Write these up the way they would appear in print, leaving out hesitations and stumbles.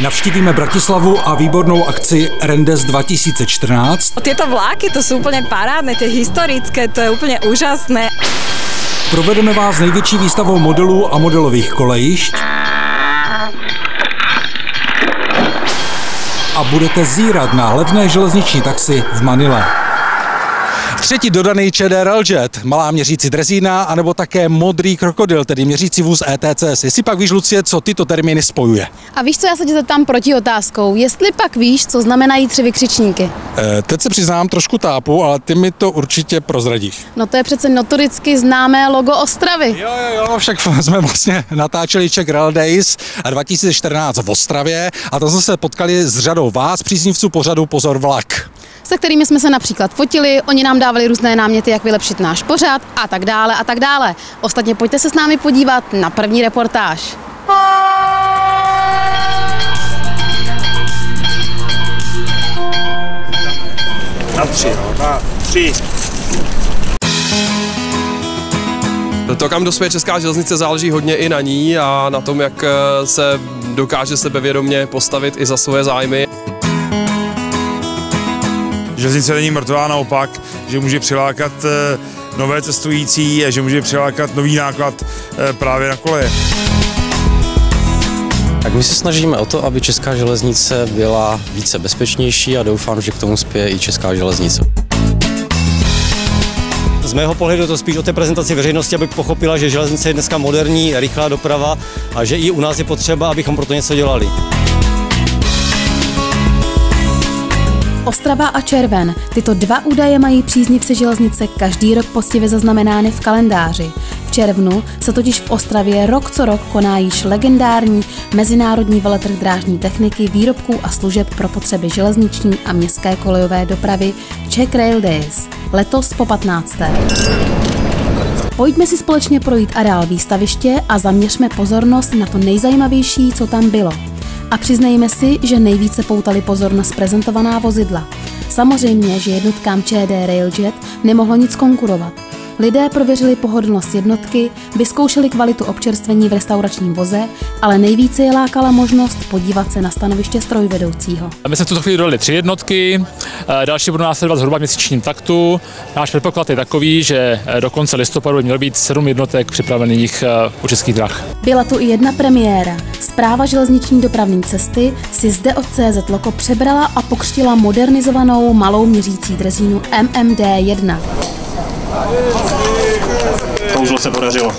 Navštívíme Bratislavu a výbornou akci Rendes 2014. Tieto vláky to sú úplne parádne, tie historické, to je úplne úžasné. Provedeme vás největší výstavou modelů a modelových kolejišť. A budete zírat na levné železniční taxi v Manile. Třetí dodaný ČD Railjet, malá měřící drezína, anebo také modrý krokodil, tedy měřící vůz ETCS. Jestli pak víš, Lucie, co tyto termíny spojuje? A víš co, já se tě zeptám proti otázkou. Jestli pak víš, co znamenají 3 vykřičníky? Teď se přiznám, trošku tápu, ale ty mi to určitě prozradíš. No to je přece notoricky známé logo Ostravy. Jo, však jsme vlastně natáčeli Czech Rail Days 2014 v Ostravě a tam jsme se potkali s řadou vás, příznivců pořadu Pozor vlak. Se kterými jsme se například fotili, oni nám dávali různé náměty, jak vylepšit náš pořad a tak dále a tak dále. Ostatně pojďte se s námi podívat na první reportáž. Na 3. To, kam dospěje česká železnice, záleží hodně i na ní a na tom, jak se dokáže sebevědomě postavit i za svoje zájmy. Železnice není mrtvá, naopak, že může přilákat nové cestující a že může přilákat nový náklad právě na koleje. Tak my se snažíme o to, aby česká železnice byla více bezpečnější a doufám, že k tomu spěje i česká železnice. Z mého pohledu to spíš o té prezentaci veřejnosti, aby pochopila, že železnice je dneska moderní, rychlá doprava a že i u nás je potřeba, abychom pro to něco dělali. Ostrava a červen. Tyto dva údaje mají příznivci železnice každý rok poctivě zaznamenány v kalendáři. V červnu se totiž v Ostravě rok co rok koná již legendární mezinárodní veletrh drážní techniky, výrobků a služeb pro potřeby železniční a městské kolejové dopravy Czech Rail Days. Letos po 15. Pojďme si společně projít areál výstaviště a zaměřme pozornost na to nejzajímavější, co tam bylo. A přiznejme si, že nejvíce poutali pozornost prezentovaná vozidla. Samozřejmě, že jednotkám ČD Railjet nemohlo nic konkurovat. Lidé prověřili pohodlnost jednotky, vyzkoušeli kvalitu občerstvení v restauračním voze, ale nejvíce je lákala možnost podívat se na stanoviště strojvedoucího. My jsme v tuto chvíli dodali 3 jednotky, další budou následovat zhruba v měsíčním taktu. Náš předpoklad je takový, že do konce listopadu by mělo být 7 jednotek připravených u Českých drah. Byla tu i jedna premiéra. Správa železniční dopravní cesty si zde od CZ Loko přebrala a pokřtila modernizovanou malou měřící drezínu MMD1. Kouzlo se podařilo.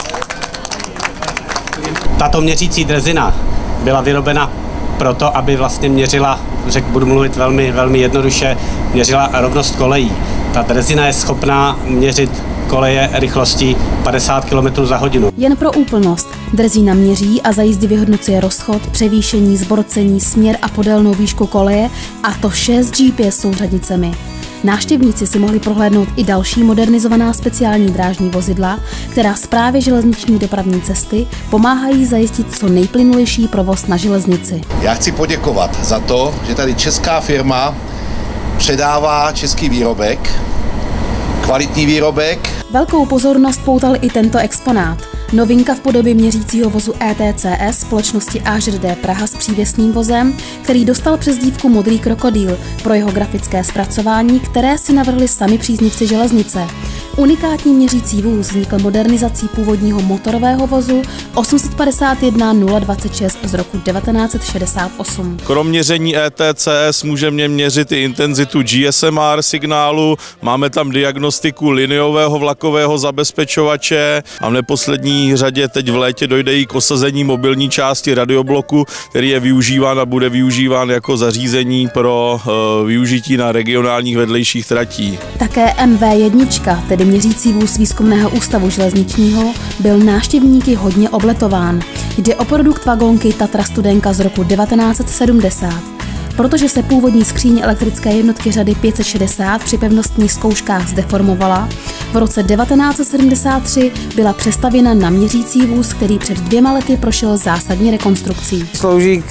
Tato měřící drezina byla vyrobena proto, aby vlastně měřila, budu mluvit velmi jednoduše, měřila rovnost kolejí. Ta drezina je schopná měřit koleje rychlostí 50 km za hodinu. Jen pro úplnost, drezína měří a za jízdy vyhodnocuje rozchod, převýšení, zborcení, směr a podélnou výšku koleje, a to vše s GPS souřadnicemi. Návštěvníci si mohli prohlédnout i další modernizovaná speciální drážní vozidla, která Správě železniční dopravní cesty pomáhají zajistit co nejplynulejší provoz na železnici. Já chci poděkovat za to, že tady česká firma předává český výrobek, kvalitní výrobek. Velkou pozornost poutal i tento exponát. Novinka v podobě měřícího vozu ETCS společnosti AŽD Praha s přívěsným vozem, který dostal přezdívku Modrý krokodýl pro jeho grafické zpracování, které si navrhli sami příznivci železnice. Unikátní měřící vůz vznikl modernizací původního motorového vozu 851 026 z roku 1968. Krom měření ETCS můžeme měřit i intenzitu GSMR signálu, máme tam diagnostiku liniového vlakového zabezpečovače a v neposlední řadě teď v létě dojde i k osazení mobilní části radiobloku, který je využíván a bude využíván jako zařízení pro využití na regionálních vedlejších tratí. Také MV1, tedy měřící vůz Výzkumného ústavu železničního, byl návštěvníky hodně obletován. Jde o produkt vagónky Tatra Studenka z roku 1970. Protože se původní skříň elektrické jednotky řady 560 při pevnostních zkouškách zdeformovala, V roce 1973 byla přestavěna na měřící vůz, který před 2 lety prošel zásadní rekonstrukcí. Slouží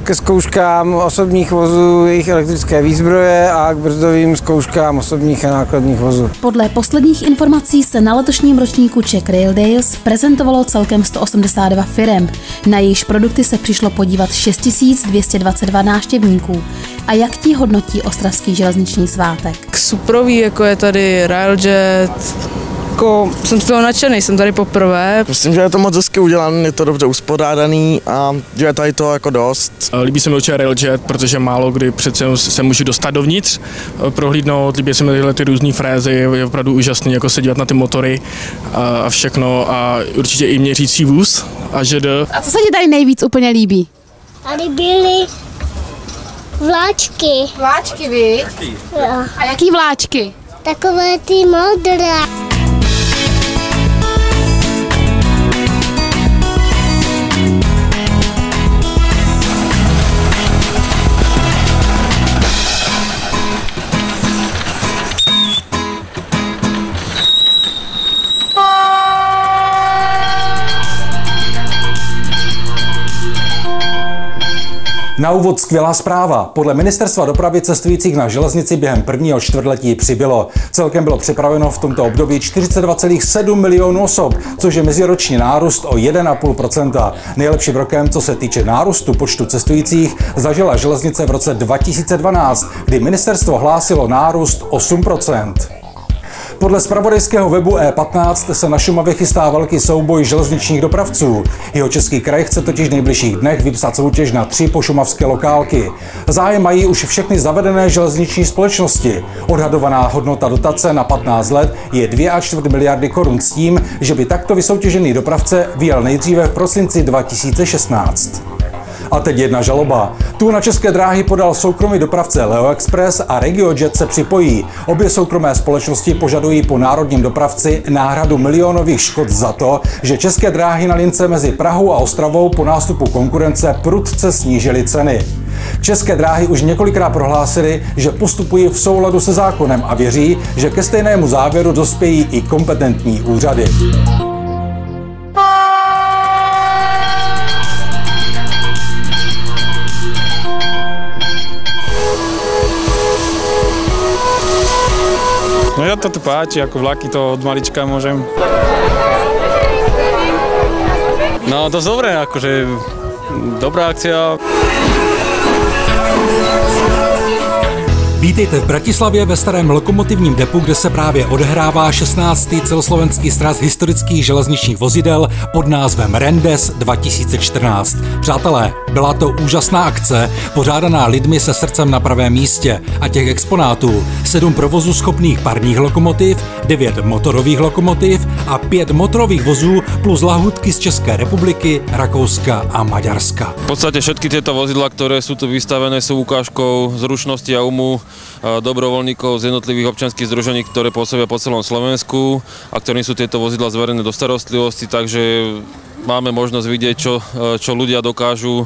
ke zkouškám osobních vozů, jejich elektrické výzbroje a k brzdovým zkouškám osobních a nákladních vozů. Podle posledních informací se na letošním ročníku Czech Rail Days prezentovalo celkem 182 firem. Na jejichž produkty se přišlo podívat 6222 návštěvníků. A jak ti hodnotí ostravský železniční svátek? Suprový, jako je tady Railjet, jako jsem z toho nadšený, jsem tady poprvé. Myslím, že je to moc hezky udělané, je to dobře uspořádaný a je tady to jako dost. Líbí se mi určitě Railjet, protože málo kdy přece se můžu dostat dovnitř, prohlídnout, líbí se mi tyhle ty různé frézy, je opravdu úžasný, jako se dívat na ty motory a všechno a určitě i měřící vůz a ŽD. A co se ti tady nejvíc úplně líbí? Tady byly vláčky. Vláčky, vy? Jo. A jaký vláčky? Takové ty modré. Na úvod skvělá zpráva. Podle Ministerstva dopravy cestujících na železnici během prvního čtvrtletí přibylo. Celkem bylo připraveno v tomto období 42,7 milionů osob, což je meziroční nárůst o 1,5%. Nejlepším rokem, co se týče nárůstu počtu cestujících, zažila železnice v roce 2012, kdy ministerstvo hlásilo nárůst 8%. Podle zpravodajského webu E15 se na Šumavě chystá velký souboj železničních dopravců. Jihočeský kraj chce totiž v nejbližších dnech vypsat soutěž na 3 pošumavské lokálky. Zájem mají už všechny zavedené železniční společnosti. Odhadovaná hodnota dotace na 15 let je 2,4 miliardy korun s tím, že by takto vysoutěžený dopravce vyjel nejdříve v prosinci 2016. A teď jedna žaloba. Tu na České dráhy podal soukromý dopravce Leo Express a RegioJet se připojí. Obě soukromé společnosti požadují po národním dopravci náhradu milionových škod za to, že České dráhy na lince mezi Prahou a Ostravou po nástupu konkurence prudce snížily ceny. České dráhy už několikrát prohlásily, že postupují v souladu se zákonem a věří, že ke stejnému závěru dospějí i kompetentní úřady. No ja to tu páči, ako vlaky to od malička môžem. No to dobré, akože dobrá akcia. Vítejte v Bratislavě ve starém lokomotivním depu, kde se právě odehrává 16. celoslovenský sraz historických železničních vozidel pod názvem Rendes 2014. Přátelé, byla to úžasná akce, pořádaná lidmi se srdcem na pravém místě a těch exponátů 7 provozu schopných parních lokomotiv, 9 motorových lokomotiv a 5 motorových vozů plus lahůdky z České republiky, Rakouska a Maďarska. V podstate všetky tieto vozidlá, ktoré sú tu vystavené, sú ukážkou zručnosti a umu dobrovoľníkov z jednotlivých občianskych združení, ktoré pôsobia po celom Slovensku a ktorým sú tieto vozidlá zverené do starostlivosti, takže máme možnosť vidieť, čo ľudia dokážu,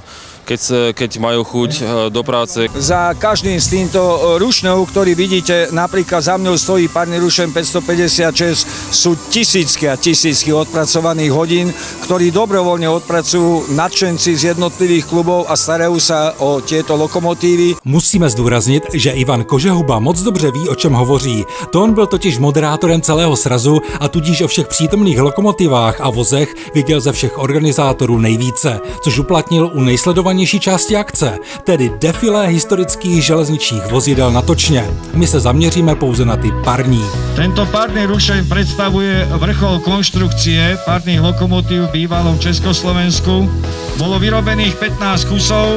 keď majú chuť do práce. Za každým z týmto rušňov, ktorý vidíte, napríklad za mnou stojí parný rušen 556, sú tisícky a tisícky odpracovaných hodín, ktorí dobrovoľne odpracujú nadšenci z jednotlivých klubov a starajú sa o tieto lokomotívy. Musíme zdůraznit, že Ivan Kožehuba moc dobře ví, o čem hovoří. To on byl totiž moderátorem celého srazu a tudíž o všech přítomných lokomotivách a vozech viděl ze všech organizátorů nejvíce, což uplatnil u nejsledovanější části akce, tedy defilé historických železničních vozidel na točně. My se zaměříme pouze na ty parní. Tento parný rušeň predstavuje vrchol konštrukcie parných lokomotív v bývalom Československu. Bolo vyrobených 15 kusov.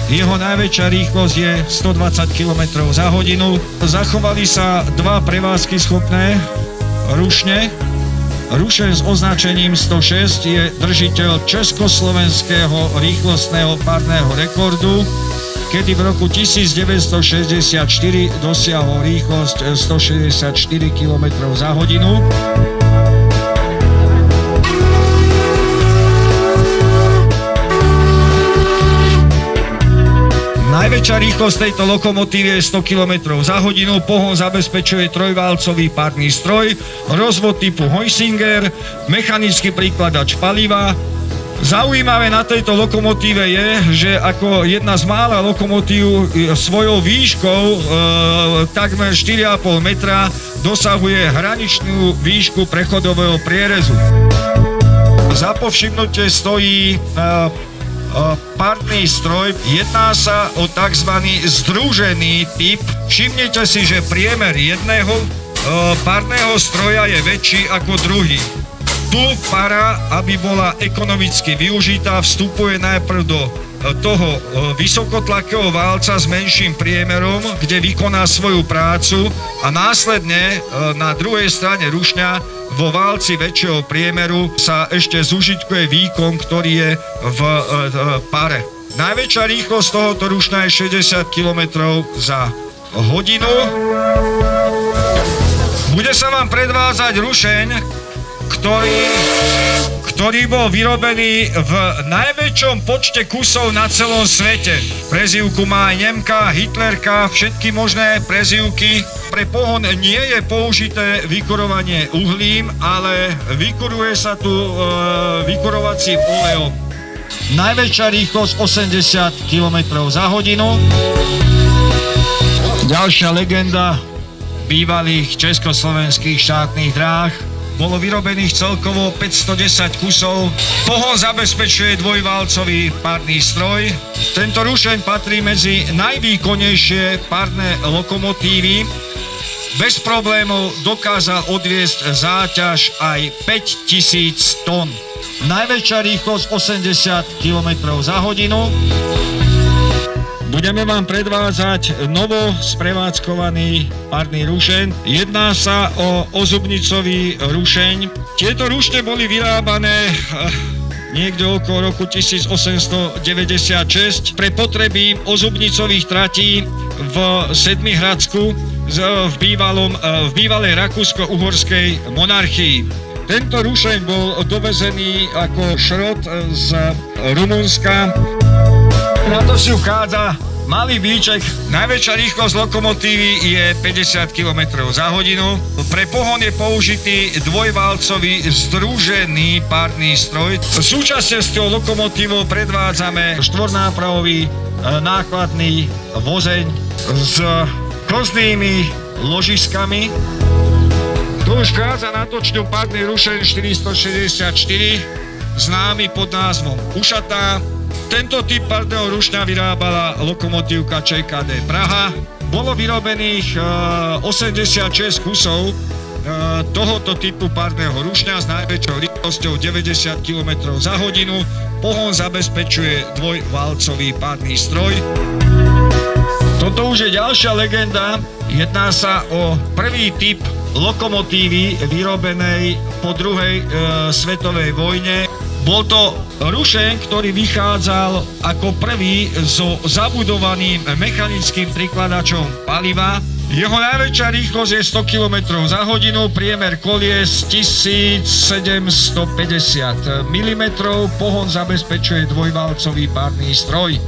Jeho najväčšia rýchlosť je 120 km za hodinu. Zachovali sa 2 prevádzky schopné rušne. Rušeň s označením 106 je držiteľ československého rýchlostného párneho rekordu, kedy v roku 1964 dosiahol rýchlosť 164 km za hodinu. Najväčšia rýchlosť tejto lokomotívy je 100 km za hodinu, pohon zabezpečuje trojválcový párny stroj, rozvod typu Heusinger, mechanický príkladač paliva. Zaujímavé na tejto lokomotíve je, že ako jedna z mála lokomotív svojou výškou takmer 4,5 metra dosahuje hraničnú výšku prechodového prierezu. Za povšimnutie stojí párny stroj. Jedná sa o tzv. Združený typ. Všimnite si, že priemer jedného párneho stroja je väčší ako druhý. Tu para, aby bola ekonomicky využitá, vstupuje najprv do toho vysokotlakého válca s menším priemerom, kde vykoná svoju prácu a následne na druhej strane rušňa vo válci väčšieho priemeru sa ešte zužitkuje výkon, ktorý je v pare. Najväčšia rýchlosť tohoto rušňa je 60 km za hodinu. Bude sa vám predvádzať rušeň, ktorý bol vyrobený v najväčšom počte kusov na celom svete. Prezývku má aj Nemka, Hitlerka, všetky možné prezývky. Pre pohon nie je použité vykurovanie uhlím, ale vykuruje sa tu vykurovacím olejom. Najväčšia rýchlosť 80 km za hodinu. Ďalšia legenda bývalých československých štátnych dráh. Bolo vyrobených celkovo 510 kusov. Pohon zabezpečuje dvojválcový párny stroj. Tento rušeň patrí medzi najvýkonnejšie párne lokomotívy. Bez problémov dokázal odviesť záťaž aj 5000 tón. Najväčšia rýchlosť 80 km za hodinu. Budeme vám predvádzať novo sprevádzkovaný párny rušeň. Jedná sa o ozubnicový rušeň. Tieto rušne boli vyrábané niekde okolo roku 1896 pre potreby ozubnicových tratí v Sedmihradsku v bývalej rakúsko-uhorskej monarchii. Tento rušeň bol dovezený ako šrot z Rumunska. Na to si uchádza malý výček. Najväčšia rýchlosť lokomotívy je 50 km za hodinu. Pre pohon je použitý dvojválcový združený párny stroj. Súčasne s tou lokomotívou predvádzame štvornápravový nákladný vozeň s koznými ložiskami. Tu už vchádza na točňu párny rušeň 464, známy pod názvom Ušatá. Tento typ párneho rušňa vyrábala lokomotívka ČKD Praha. Bolo vyrobených 86 kusov tohoto typu párneho rušňa s najväčšou rýchlosťou 90 km za hodinu. Pohon zabezpečuje dvojválcový párny stroj. Toto už je ďalšia legenda. Jedná sa o prvý typ lokomotívy vyrobenej po druhej svetovej vojne. Bol to rušeň, ktorý vychádzal ako prvý so zabudovaným mechanickým prikladačom paliva. Jeho najväčšia rýchlosť je 100 km za hodinu, priemer kolies 1750 mm, pohon zabezpečuje dvojválcový párny stroj.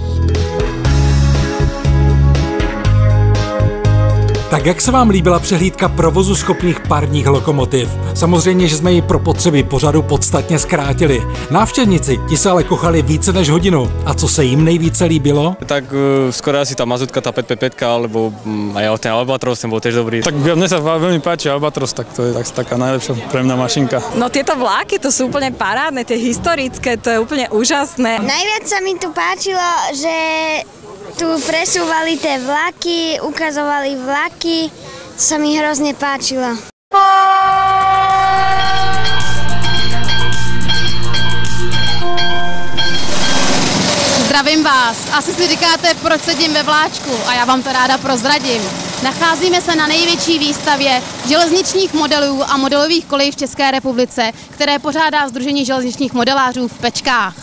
Tak jak se vám líbila přehlídka provozu schopných párních lokomotiv? Samozřejmě, že jsme ji pro potřeby pořadu podstatně zkrátili. Návštěvníci, ti se ale kochali více než hodinu. A co se jim nejvíce líbilo? Tak skoro asi ta mazutka, ta 555, alebo aj ten Albatros, ten bol tiež dobrý. Tak mne sa veľmi páči Albatros, tak to je taká najlepšia pre mňa mašinka. No tieto vláky, to sú úplne parádne, tie historické, to je úplne úžasné. Najviac sa mi tu páčilo, že tu presúvali tie vlaky, ukazovali vlaky, to sa mi hrozne páčilo. Zdravím vás. Asi si říkáte, proč sedím ve vláčku, a já vám to ráda prozradím. Nacházíme se na největší výstavě železničních modelů a modelových kolejí v České republice, které pořádá Sdružení železničních modelářů v Pečkách.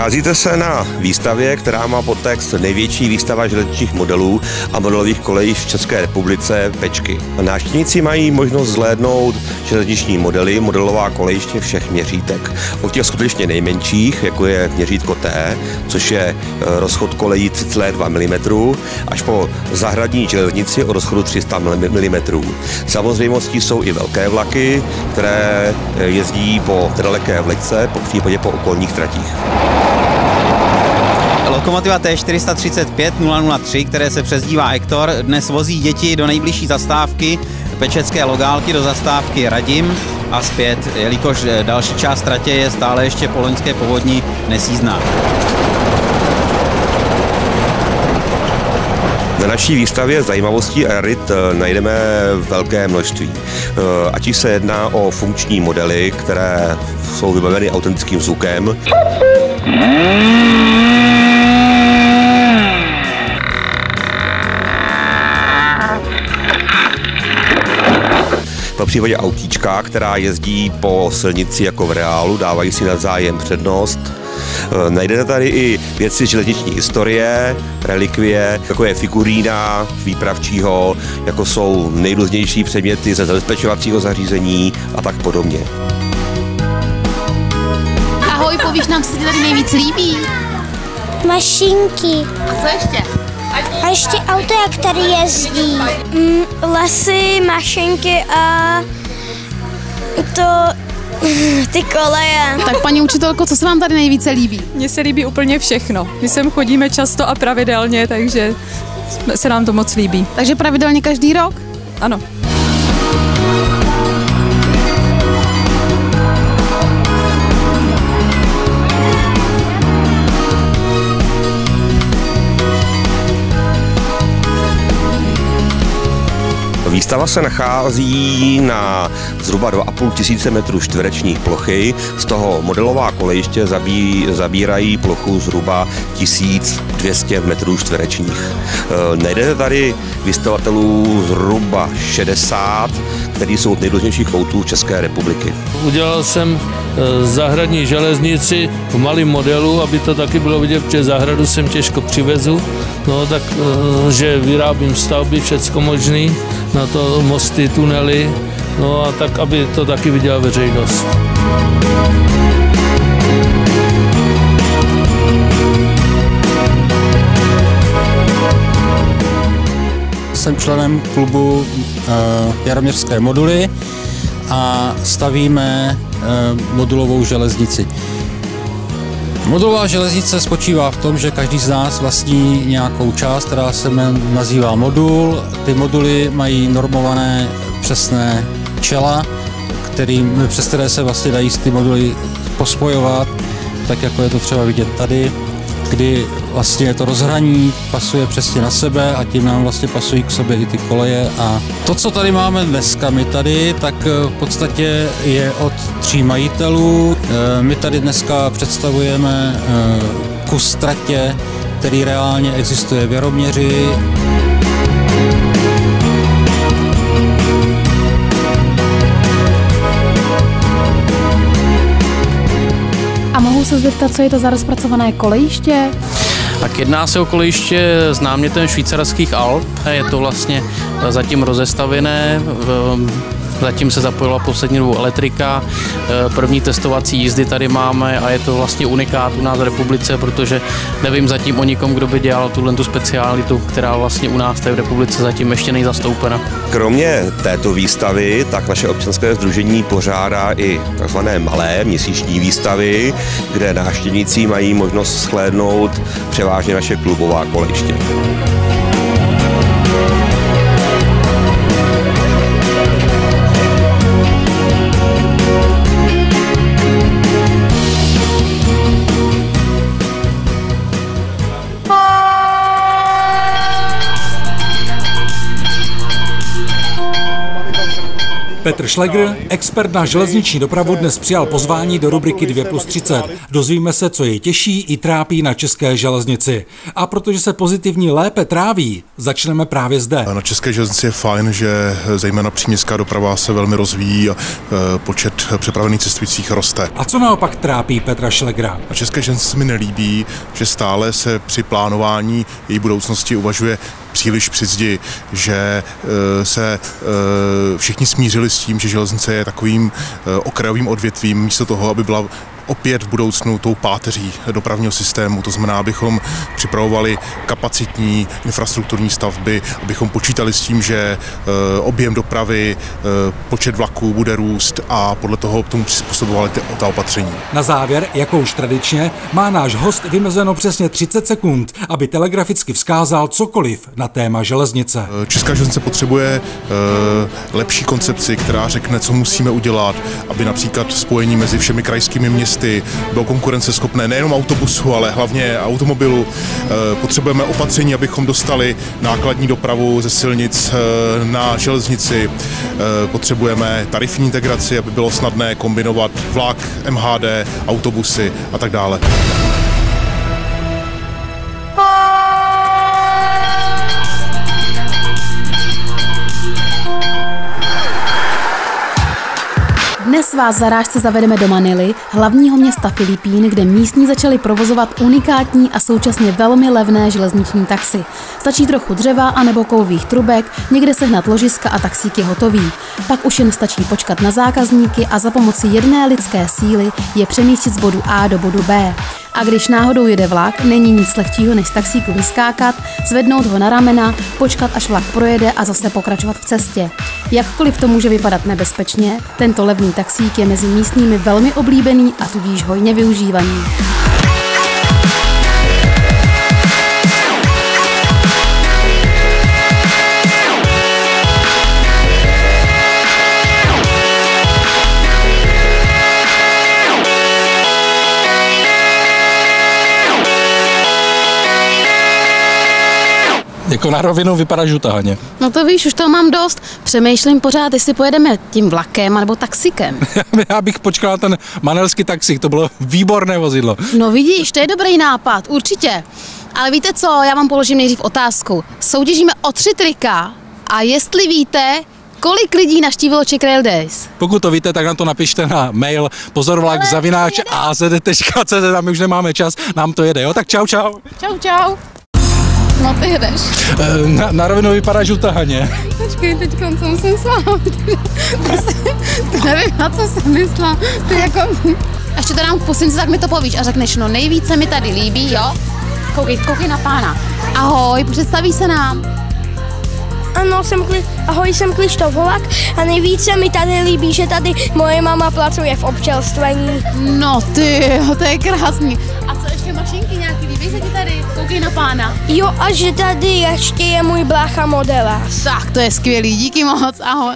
Nacházíte se na výstavě, která má podtext největší výstava železničních modelů a modelových kolejí v České republice Pečky. Návštěvníci mají možnost zhlédnout železniční modely, modelová kolejiště všech měřítek. Od těch skutečně nejmenších, jako je měřítko T, což je rozchod kolejí 3,2 mm, až po zahradní železnici o rozchodu 300 mm. Samozřejmostí jsou i velké vlaky, které jezdí po daleké vlečce, po případě po okolních tratích. Lokomotiva T435 003, které se přezdívá Hektor, dnes vozí děti do nejbližší zastávky Pečecké Logálky do zastávky Radim a zpět, jelikož další část tratě je stále ještě po loňské povodni nesjízdná. Na naší výstavě zajímavostí aerit najdeme velké množství. Ať se jedná o funkční modely, které jsou vybaveny autentickým zvukem, po případě autíčka, která jezdí po silnici jako v reálu, dávají si navzájem přednost. Najdete tady i věci železniční historie, relikvie, jako je figurína výpravčího, jako jsou nejrůznější předměty ze zabezpečovacího zařízení a tak podobně. Ahoj, povíš nám, co se ti tady nejvíc líbí? Mašinky. A co ještě? A ještě auto, jak tady jezdí. Lesy, mašinky a ty koleje. Tak paní učitelko, co se vám tady nejvíce líbí? Mně se líbí úplně všechno. My sem chodíme často a pravidelně, takže se nám to moc líbí. Takže pravidelně každý rok? Ano. Výstava se nachází na zhruba 2,5 tisíce metrů čtverečních plochy, z toho modelová kolejiště zabírají plochu zhruba 1200 metrů čtverečních. Najdete tady vystavatelů zhruba 60, který jsou od nejrůznějších koutů České republiky. Udělal jsem zahradní železnici v malém modelu, aby to taky bylo vidět, protože zahradu sem těžko přivezu, no tak, že vyrábím stavby, všecko možný, na to mosty, tunely, no a tak, aby to taky viděla veřejnost. Jsem členem klubu Jaroměřské moduly a stavíme modulovou železnici. Modulová železnice spočívá v tom, že každý z nás vlastní nějakou část, která se nazývá modul. Ty moduly mají normované přesné čela, přes které se vlastně dají ty moduly pospojovat, tak jako je to třeba vidět tady, kdy vlastně to rozhraní pasuje přesně na sebe a tím nám vlastně pasují k sobě i ty koleje. A to, co tady máme dneska my tady, tak v podstatě je od 3 majitelů. My tady dneska představujeme kus tratě, který reálně existuje v Jaroměři. A mohu se zeptat, co je to za rozpracované kolejiště? Tak jedná se o kolejiště známětem švýcarských Alp. Je to vlastně zatím rozestavěné. Zatím se zapojila poslední dobou elektrika, první testovací jízdy tady máme a je to vlastně unikát u nás v republice, protože nevím zatím o nikom, kdo by dělal tu specialitu, která vlastně u nás v republice zatím ještě není zastoupena. Kromě této výstavy, tak naše občanské sdružení pořádá i tzv. Malé měsíční výstavy, kde návštěvníci mají možnost shlédnout převážně naše klubová kolejiště. Petr Šlegr, expert na železniční dopravu, dnes přijal pozvání do rubriky 2+30. Dozvíme se, co jej těší i trápí na české železnici. A protože se pozitivní lépe tráví, začneme právě zde. Na české železnici je fajn, že zejména příměstská doprava se velmi rozvíjí a počet přepravených cestujících roste. A co naopak trápí Petra Šlegra? Na české železnici se mi nelíbí, že stále se při plánování její budoucnosti uvažuje příliš při zdi, že se všichni smířili s tím, že železnice je takovým okrajovým odvětvím, místo toho, aby byla opět v budoucnu tou páteří dopravního systému. To znamená, abychom připravovali kapacitní infrastrukturní stavby, abychom počítali s tím, že objem dopravy, počet vlaků bude růst a podle toho k tomu přizpůsobovali ta opatření. Na závěr, jako už tradičně, má náš host vymezeno přesně 30 sekund, aby telegraficky vzkázal cokoliv na téma železnice. Česká železnice potřebuje lepší koncepci, která řekne, co musíme udělat, aby například spojení mezi všemi krajskými městy bylo konkurenceschopné nejenom autobusu, ale hlavně automobilu. Potřebujeme opatření, abychom dostali nákladní dopravu ze silnic na železnici. Potřebujeme tarifní integraci, aby bylo snadné kombinovat vlak, MHD, autobusy a tak dále. Dnes vás zarážce zavedeme do Manily, hlavního města Filipín, kde místní začali provozovat unikátní a současně velmi levné železniční taxi. Stačí trochu dřeva anebo kovových trubek, někde sehnat ložiska a taxík je hotový. Pak už jen stačí počkat na zákazníky a za pomoci jedné lidské síly je přemístit z bodu A do bodu B. A když náhodou jede vlak, není nic lehčího než z taxíku vyskákat, zvednout ho na ramena, počkat až vlak projede a zase pokračovat v cestě. Jakkoliv to může vypadat nebezpečně, tento levný taxík je mezi místními velmi oblíbený a tudíž hojně využívaný. Jako na rovinu vypadá žutáně. No to víš, už toho mám dost. Přemýšlím pořád, jestli pojedeme tím vlakem nebo taxikem. Já bych počkal na ten manelský taxík, to bylo výborné vozidlo. No vidíš, to je dobrý nápad, určitě. Ale víte co, já vám položím nejdřív otázku. Soutěžíme o 3 trika a jestli víte, kolik lidí navštívilo Czech Rail Days? Pokud to víte, tak nám to napište na mail pozorvlak@az.cz, tam už nemáme čas, nám to jede, jo? Tak čau, čau. Čau, čau. No ty jedeš. Na rovinu vypadá žutáně. Počkej, teď co musím s vámi. Nevím, na co jsem myslela. Ty jako... Ještě to nám pustím si, tak mi to povíš a řekneš, no nejvíce mi tady líbí, jo? Koukej na pána. Ahoj, představí se nám. Ano, ahoj, jsem Krištof Holak a nejvíce mi tady líbí, že tady moje máma pracuje v občerstvení. No ty, to je krásný. A co ještě mašinky nějaký, líbí se ti tady? Koukej na pána. Jo, a že tady ještě je můj brácha modelář. Tak, to je skvělý, díky moc, ahoj.